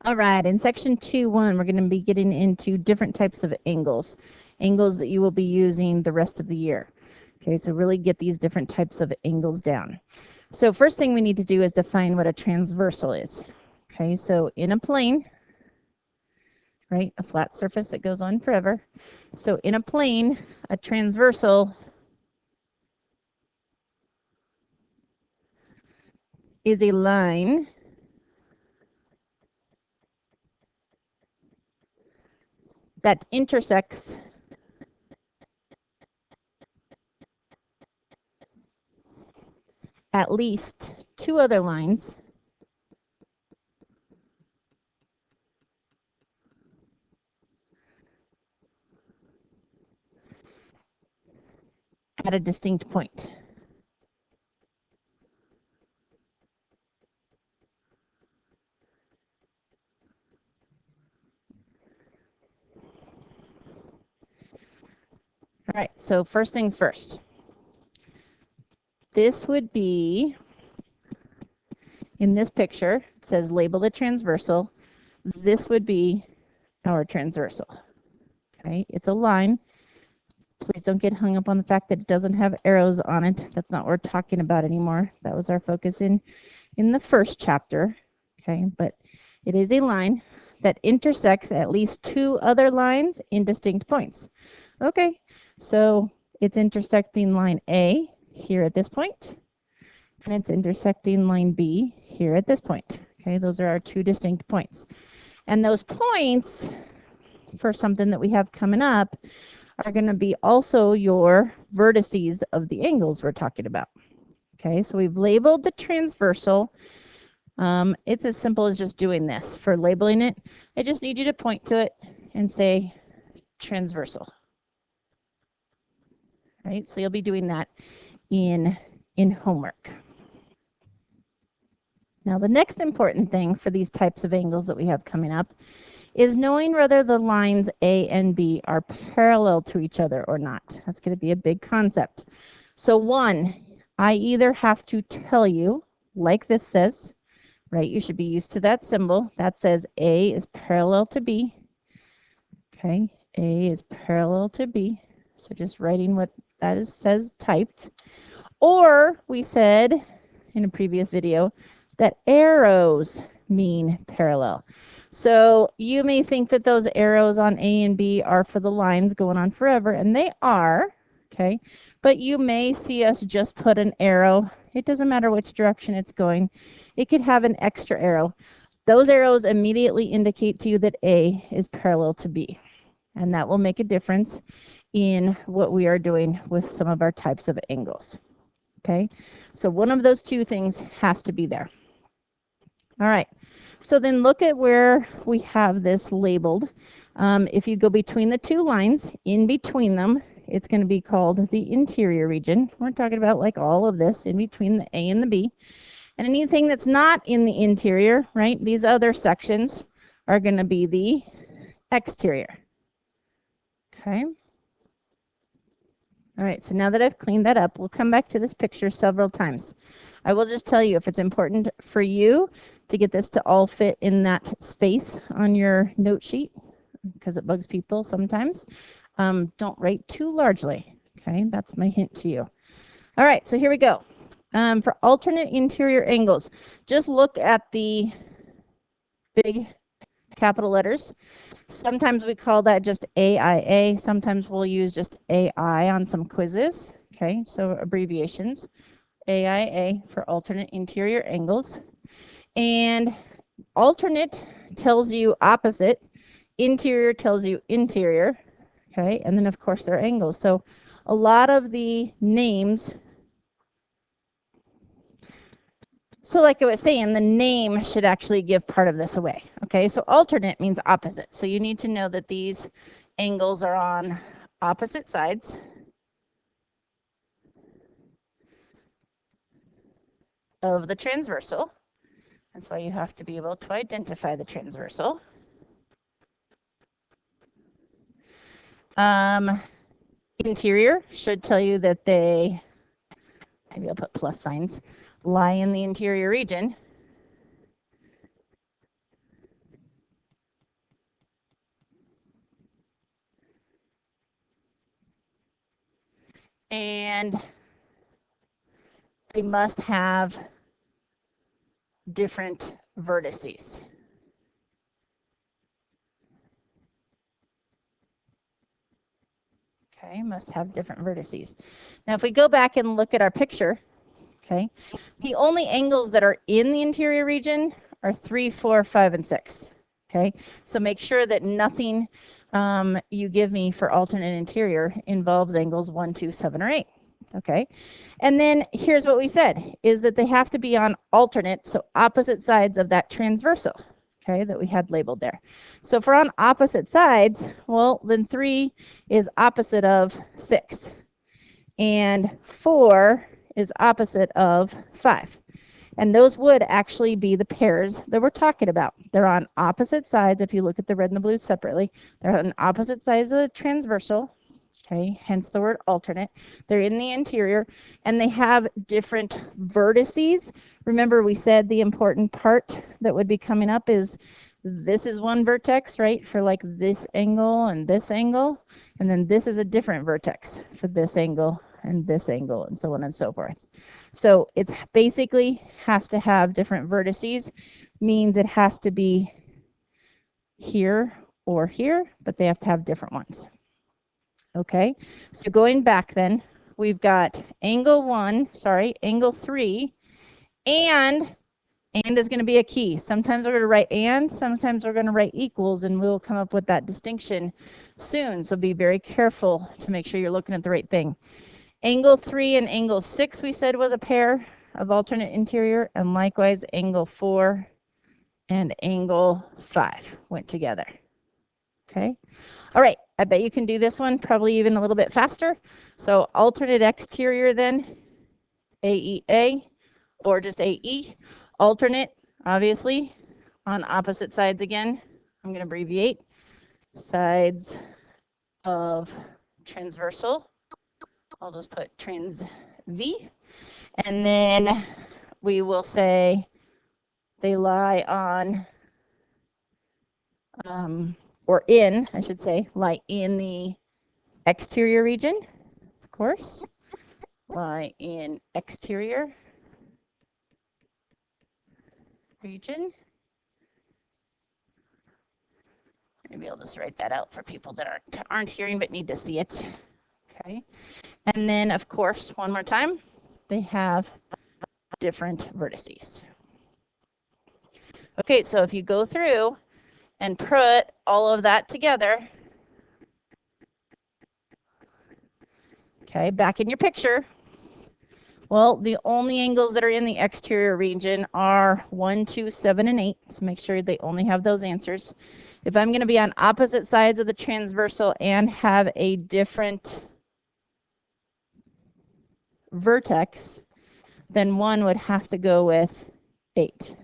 All right, in section 2.1, we're going to be getting into different types of angles that you will be using the rest of the year. Okay, so really get these different types of angles down. So first thing we need to do is define what a transversal is. Okay, so in a plane, right, a flat surface that goes on forever. So in a plane, a transversal is a line that intersects at least two other lines at a distinct point. All right, so first things first. This would be, in this picture, it says label the transversal. This would be our transversal. Okay, it's a line. Please don't get hung up on the fact that it doesn't have arrows on it. That's not what we're talking about anymore. That was our focus in the first chapter. Okay, but it is a line that intersects at least two other lines in distinct points. Okay, so it's intersecting line A here at this point, and it's intersecting line B here at this point. Okay, those are our two distinct points. And those points, for something that we have coming up, are going to be also your vertices of the angles we're talking about. Okay, so we've labeled the transversal. It's as simple as just doing this. For labeling it, I just need you to point to it and say transversal. Right, so you'll be doing that in homework. Now, the next important thing for these types of angles that we have coming up is knowing whether the lines A and B are parallel to each other or not. That's going to be a big concept. So one, I either have to tell you, like this says, right? You should be used to that symbol. That says A is parallel to B. Okay, A is parallel to B. So just writing what that says typed. Or we said in a previous video that arrows mean parallel. So you may think that those arrows on A and B are for the lines going on forever, and they are, okay? But you may see us just put an arrow. It doesn't matter which direction it's going. It could have an extra arrow. Those arrows immediately indicate to you that A is parallel to B, and that will make a difference in what we are doing with some of our types of angles. Okay, so one of those two things has to be there. All right, so then look at where we have this labeled. If you go between the two lines, in between them, it's going to be called the interior region. We're talking about like all of this in between the A and the B. And anything that's not in the interior, right, these other sections are going to be the exterior. Okay. All right, so now that I've cleaned that up, we'll come back to this picture several times. I will just tell you, if it's important for you to get this to all fit in that space on your note sheet, because it bugs people sometimes, don't write too largely. Okay, that's my hint to you. All right, so here we go. For alternate interior angles, just look at the big capital letters. Sometimes we call that just AIA. Sometimes we'll use just AI on some quizzes. Okay, so abbreviations. AIA for alternate interior angles. And alternate tells you opposite. Interior tells you interior. Okay, and then of course their angles. So a lot of the names, so like I was saying, the name should actually give part of this away. Okay, so alternate means opposite. So you need to know that these angles are on opposite sides of the transversal. That's why you have to be able to identify the transversal. Interior should tell you that they, maybe I'll put plus signs, lie in the interior region. and they must have different vertices. Okay, must have different vertices. Now, if we go back and look at our picture, okay, the only angles that are in the interior region are 3, 4, 5, and 6. Okay, so make sure that nothing you give me for alternate interior involves angles 1, 2, 7, or 8. Okay, and then here's what we said, is that they have to be on alternate, so opposite sides of that transversal. Okay, that we had labeled there. So if we're on opposite sides, well, then 3 is opposite of 6. And 4 is opposite of 5. And those would actually be the pairs that we're talking about. They're on opposite sides. If you look at the red and the blue separately, they're on opposite sides of the transversal. Okay, hence the word alternate. They're in the interior and they have different vertices. Remember, we said the important part that would be coming up is this is one vertex, right, for like this angle, and then this is a different vertex for this angle, and so on and so forth. So it's basically has to have different vertices, means it has to be here or here, but they have to have different ones. Okay, so going back then, we've got angle 3, and is going to be a key. Sometimes we're going to write and, sometimes we're going to write equals, and we'll come up with that distinction soon. So be very careful to make sure you're looking at the right thing. Angle 3 and angle 6 we said was a pair of alternate interior, and likewise angle 4 and angle 5 went together. Okay. All right, I bet you can do this one probably even a little bit faster. So alternate exterior then, AEA, or just AE. Alternate, obviously, on opposite sides again. I'm going to abbreviate. Sides of transversal. I'll just put trans V. And then we will say they lie on, I should say, lie in the exterior region, of course. Lie in exterior region. Maybe I'll just write that out for people that aren't hearing but need to see it. Okay. And then, of course, one more time, they have different vertices. Okay, so if you go through and put all of that together, okay, back in your picture, well, the only angles that are in the exterior region are 1, 2, 7, and 8. So make sure they only have those answers. If I'm going to be on opposite sides of the transversal and have a different vertex, then 1 would have to go with 8.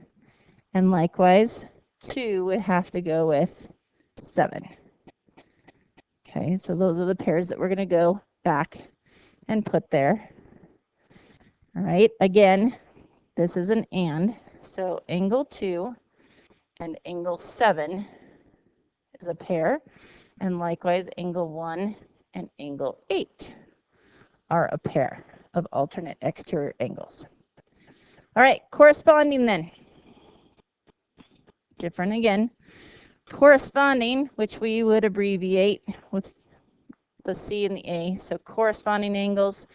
And likewise, 2 would have to go with 7. Okay, so those are the pairs that we're going to go back and put there. All right, again, this is an and. So angle 2 and angle 7 is a pair. And likewise, angle 1 and angle 8 are a pair of alternate exterior angles. All right, corresponding then. Different again. Corresponding, which we would abbreviate with the C and the A. So corresponding angles.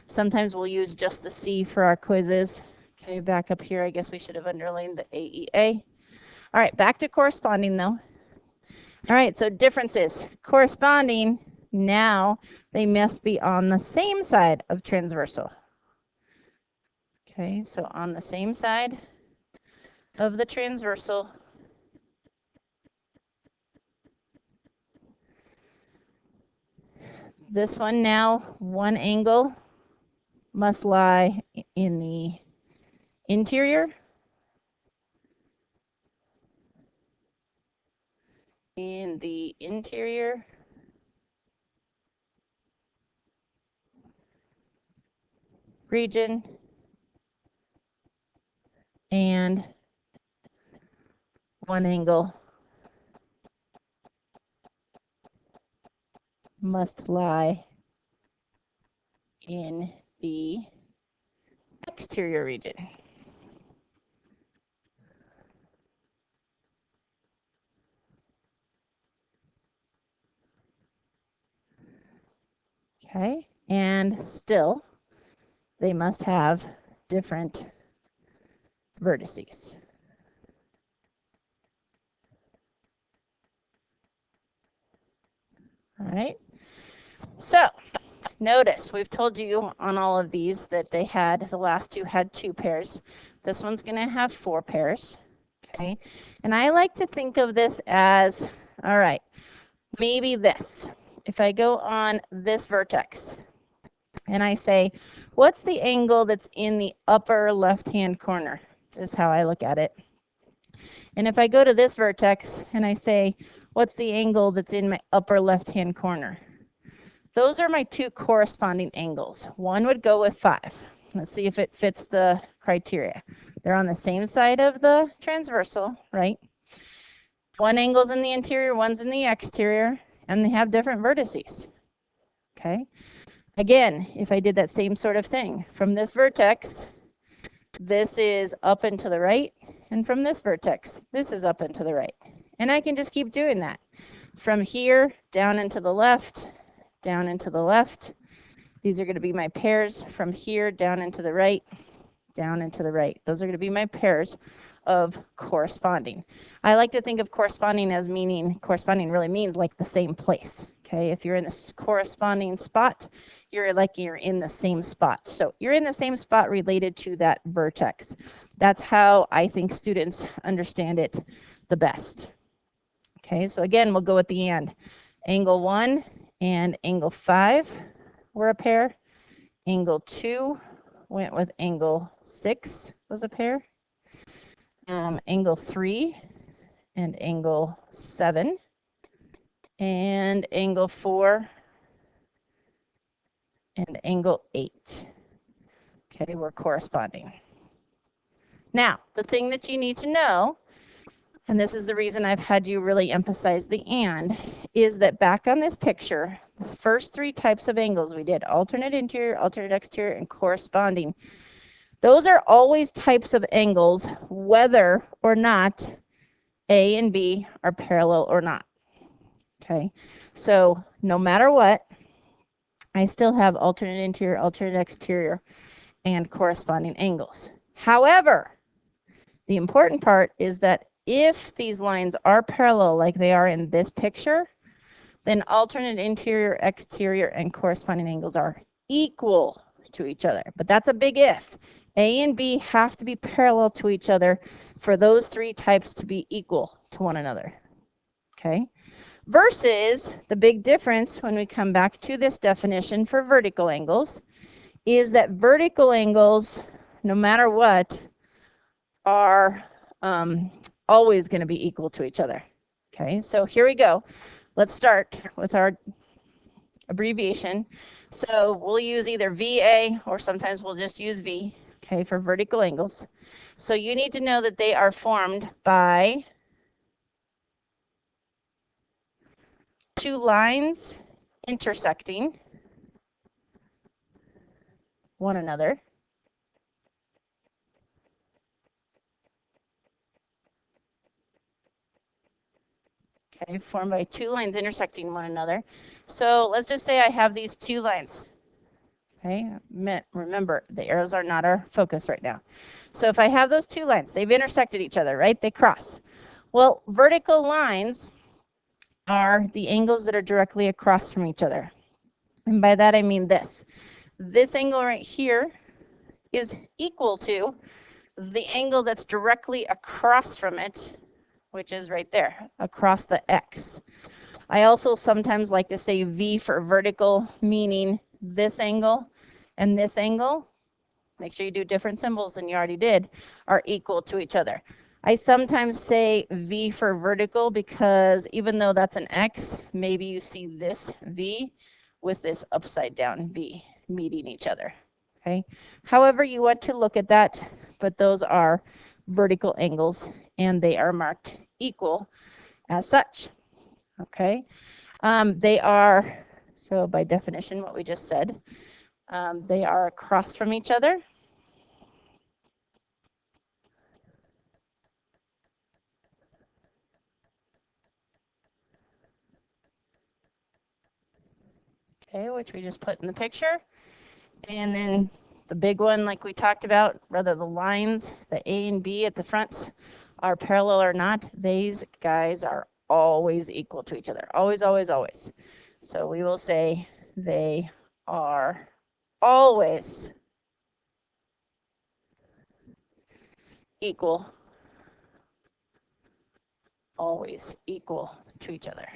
Sometimes we'll use just the C for our quizzes. Okay, back up here, I guess we should have underlined the AEA. All right, back to corresponding though. All right, so differences. Corresponding, now they must be on the same side of transversal. Okay, so on the same side of the transversal. This one now, one angle must lie in the interior. In the interior. Region. And one angle must lie in the exterior region. Okay, and still, they must have different vertices. All right, so notice we've told you on all of these that they had, the last two had 2 pairs. This one's going to have 4 pairs. Okay, and I like to think of this as, all right, maybe this. If I go on this vertex and I say, what's the angle that's in the upper left-hand corner? Is how I look at it. And if I go to this vertex and I say, what's the angle that's in my upper left-hand corner? Those are my 2 corresponding angles. One would go with 5. Let's see if it fits the criteria. They're on the same side of the transversal, right? One angle's in the interior, one's in the exterior, and they have different vertices. Okay. Again, if I did that same sort of thing, from this vertex, this is up and to the right, and from this vertex, this is up and to the right. And I can just keep doing that. From here, down and to the left, down and to the left. These are going to be my pairs from here, down and to the right, down and to the right. Those are going to be my pairs of corresponding. I like to think of corresponding as meaning, corresponding really means like the same place. Okay, if you're in this corresponding spot, you're in the same spot. So you're in the same spot related to that vertex. That's how I think students understand it the best. Okay, so again, we'll go at the end. Angle 1 and angle 5 were a pair. Angle 2 went with angle 6 was a pair. Angle 3 and angle 7. And angle 4 and angle 8. Okay, we're corresponding. Now, the thing that you need to know, and this is the reason I've had you really emphasize the and, is that back on this picture, the first 3 types of angles we did, alternate interior, alternate exterior, and corresponding. Those are always types of angles, whether or not A and B are parallel or not. Okay, so no matter what, I still have alternate interior, alternate exterior, and corresponding angles. However, the important part is that if these lines are parallel like they are in this picture, then alternate interior, exterior, and corresponding angles are equal to each other. But that's a big if. A and B have to be parallel to each other for those 3 types to be equal to one another. Okay? Versus the big difference when we come back to this definition for vertical angles is that vertical angles, no matter what, are always going to be equal to each other. Okay, so here we go. Let's start with our abbreviation. So we'll use either VA or sometimes we'll just use V, okay, for vertical angles. So you need to know that they are formed by 2 lines intersecting one another. Okay, formed by 2 lines intersecting one another. So let's just say I have these 2 lines. Okay, remember the arrows are not our focus right now. So if I have those 2 lines, they've intersected each other, right? They cross. Well, vertical lines are the angles that are directly across from each other. And by that I mean this. This angle right here is equal to the angle that's directly across from it, which is right there, across the X. I also sometimes like to say V for vertical, meaning this angle and this angle, make sure you do different symbols than you already did, are equal to each other. I sometimes say V for vertical because even though that's an X, maybe you see this V with this upside down V meeting each other. Okay. However you want to look at that, but those are vertical angles and they are marked equal as such. Okay. They are, so by definition, what we just said, They are across from each other. Okay, which we just put in the picture. And then the big one, like we talked about, whether the lines, the A and B at the front are parallel or not, these guys are always equal to each other. Always, always, always. So we will say they are always equal. Always equal to each other.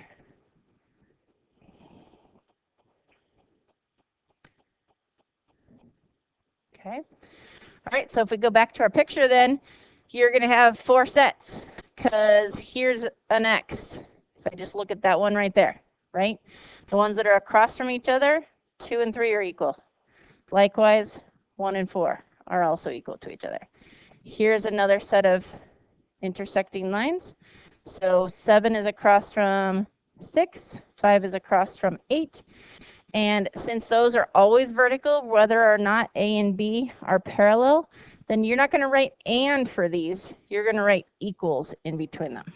Okay. All right, so if we go back to our picture then, you're going to have 4 sets because here's an X. If I just look at that one right there, right? The ones that are across from each other, 2 and 3 are equal. Likewise, 1 and 4 are also equal to each other. Here's another set of intersecting lines. So 7 is across from 6, 5 is across from 8. And since those are always vertical, whether or not A and B are parallel, then you're not going to write and for these. You're going to write equals in between them.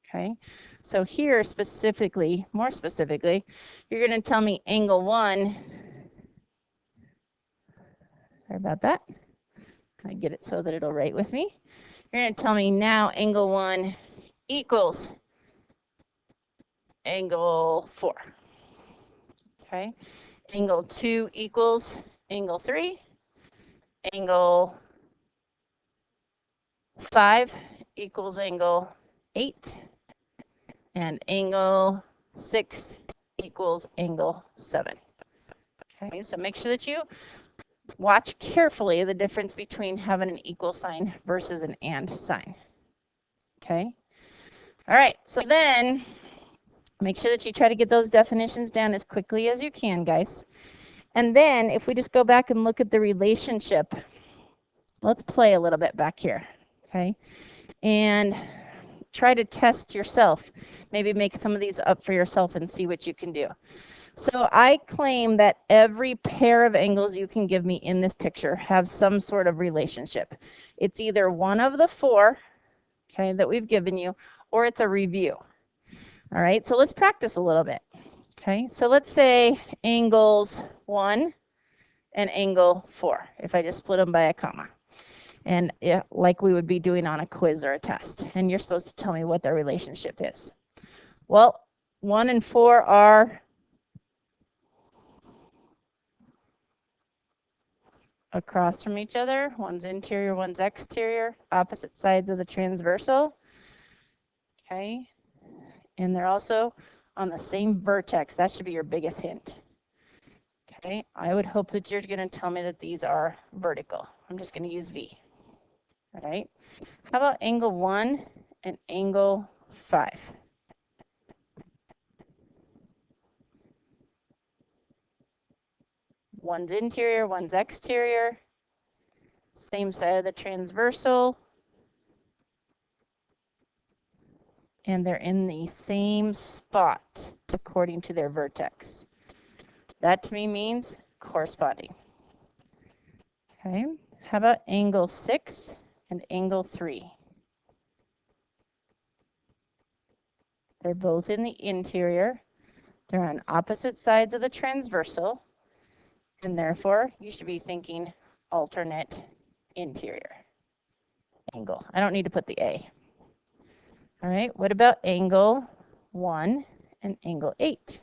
Okay. So here specifically, more specifically, you're going to tell me angle 1. Sorry about that. I get it so that it'll write with me. You're going to tell me now angle 1 equals angle 4. Okay. Angle 2 equals angle 3. Angle 5 equals angle 8. And angle 6 equals angle 7. Okay, so make sure that you watch carefully the difference between having an equal sign versus an and sign. Okay. All right, so then make sure that you try to get those definitions down as quickly as you can, guys. And then if we just go back and look at the relationship, let's play a little bit back here, okay? And try to test yourself. Maybe make some of these up for yourself and see what you can do. So I claim that every pair of angles you can give me in this picture have some sort of relationship. It's either one of the 4, okay, that we've given you, or it's a review. All right, so let's practice a little bit. Okay, so let's say angles 1 and angle 4, if I just split them by a comma. And like we would be doing on a quiz or a test. And you're supposed to tell me what their relationship is. Well, 1 and 4 are across from each other. One's interior, one's exterior, opposite sides of the transversal. Okay, and they're also on the same vertex. That should be your biggest hint. Okay, I would hope that you're going to tell me that these are vertical. I'm just going to use V. All right, how about angle 1 and angle 5? One's interior, one's exterior, same side of the transversal, and they're in the same spot according to their vertex. That to me means corresponding. Okay, how about angle 6 and angle 3? They're both in the interior. They're on opposite sides of the transversal, and therefore you should be thinking alternate interior angle. I don't need to put the A. All right, what about angle 1 and angle 8?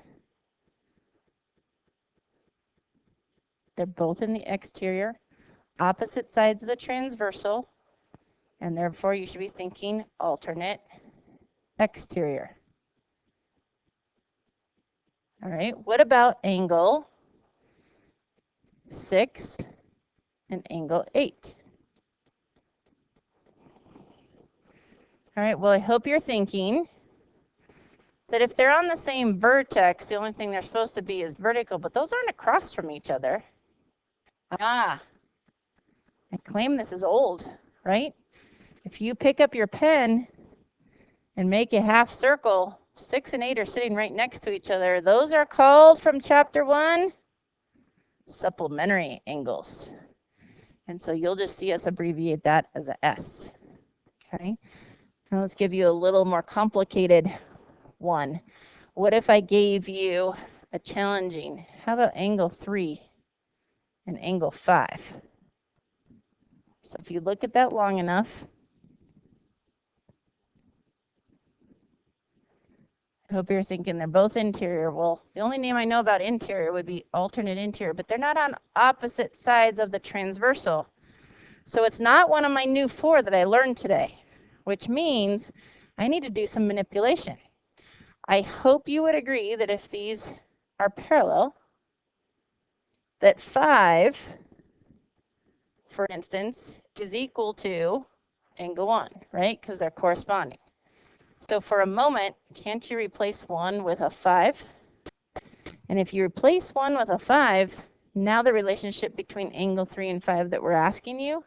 They're both in the exterior, opposite sides of the transversal, and therefore you should be thinking alternate exterior. All right, what about angle 6 and angle 8? All right, well, I hope you're thinking that if they're on the same vertex, the only thing they're supposed to be is vertical, but those aren't across from each other. Ah, I claim this is old, right? If you pick up your pen and make a half circle, 6 and 8 are sitting right next to each other. Those are called from chapter 1 supplementary angles. And so you'll just see us abbreviate that as a S. Okay. Now let's give you a little more complicated one. What if I gave you a challenging? How about angle 3 and angle 5? So if you look at that long enough, I hope you're thinking they're both interior. Well, the only name I know about interior would be alternate interior, but they're not on opposite sides of the transversal. So it's not one of my new 4 that I learned today, which means I need to do some manipulation. I hope you would agree that if these are parallel, that 5, for instance, is equal to angle 1, right? Because they're corresponding. So for a moment, can't you replace 1 with a 5? And if you replace 1 with a 5, now the relationship between angle 3 and 5 that we're asking you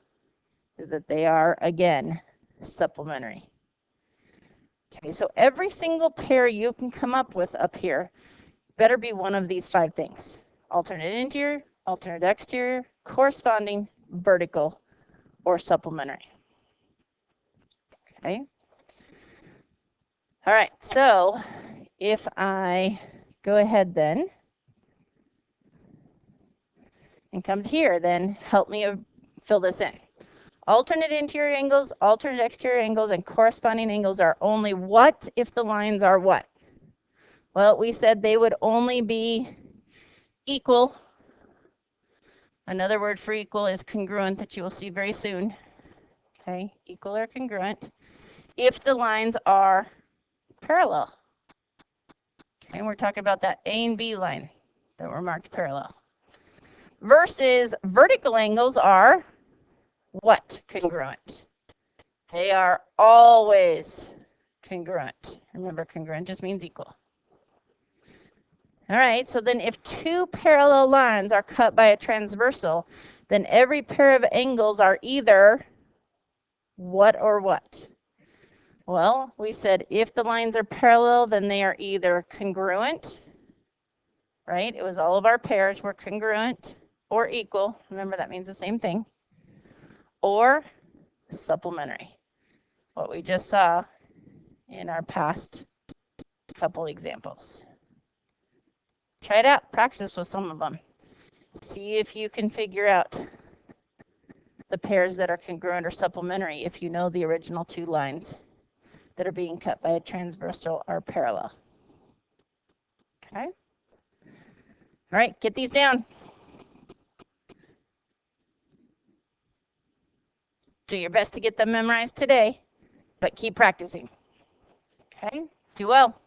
is that they are, again, supplementary. Okay, so every single pair you can come up with up here better be one of these 5 things. Alternate interior, alternate exterior, corresponding, vertical, or supplementary. Okay. All right, so if I go ahead then and come to here, then help me fill this in. Alternate interior angles, alternate exterior angles, and corresponding angles are only what if the lines are what? Well, we said they would only be equal. Another word for equal is congruent that you will see very soon. Okay, equal or congruent if the lines are parallel. Okay, and we're talking about that A and B line that were marked parallel. Versus vertical angles are what? Congruent. They are always congruent. Remember, congruent just means equal. All right, so then if 2 parallel lines are cut by a transversal, then every pair of angles are either what or what? Well, we said if the lines are parallel, then they are either congruent, right? It was all of our pairs were congruent or equal. Remember, that means the same thing. Or supplementary, what we just saw in our past couple examples. Try it out, practice with some of them. See if you can figure out the pairs that are congruent or supplementary if you know the original 2 lines that are being cut by a transversal are parallel. Okay. All right, get these down. Do your best to get them memorized today, but keep practicing. Okay, do well.